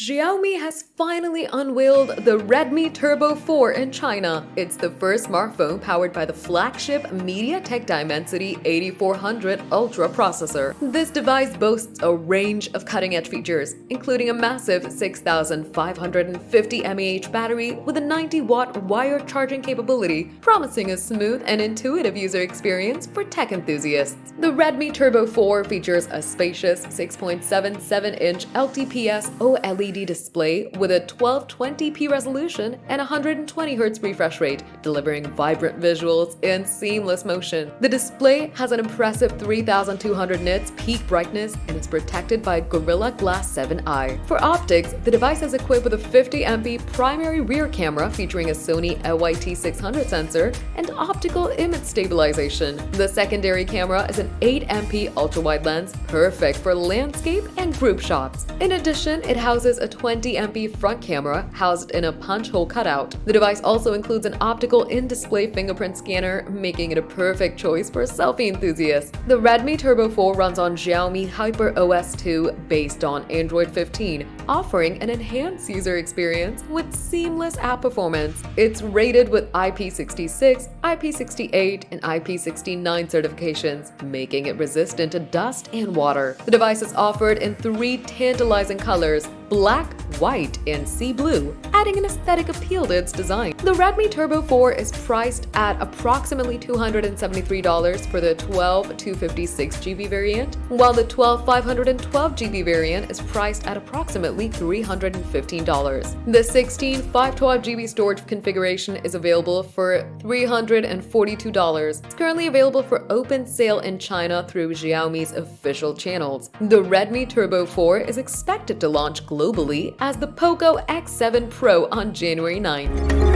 Xiaomi has finally unveiled the Redmi Turbo 4 in China. It's the first smartphone powered by the flagship MediaTek Dimensity 8400 Ultra processor. This device boasts a range of cutting-edge features, including a massive 6,550 mAh battery with a 90-watt wired charging capability, promising a smooth and intuitive user experience for tech enthusiasts. The Redmi Turbo 4 features a spacious 6.77-inch LTPS OLED display with a 1220p resolution and 120Hz refresh rate, delivering vibrant visuals in seamless motion. The display has an impressive 3200 nits peak brightness and is protected by Gorilla Glass 7i. For optics, the device is equipped with a 50MP primary rear camera featuring a Sony LYT600 sensor and optical image stabilization. The secondary camera is an 8MP ultra-wide lens, perfect for landscape and group shots. In addition, it houses a 20MP front camera housed in a punch hole cutout. The device also includes an optical in-display fingerprint scanner, making it a perfect choice for selfie enthusiasts. The Redmi Turbo 4 runs on Xiaomi HyperOS 2 based on Android 15, offering an enhanced user experience with seamless app performance. It's rated with IP66, IP68, and IP69 certifications, making it resistant to dust and water. The device is offered in 3 tantalizing colors: black, white, and sea blue, adding an aesthetic appeal to its design. The Redmi Turbo 4 is priced at approximately $273 for the 12/256GB variant, while the 12/512GB variant is priced at approximately $315. The 16/512GB storage configuration is available for $342. It's currently available for open sale in China through Xiaomi's official channels. The Redmi Turbo 4 is expected to launch globally as the Poco X7 Pro on January 9th.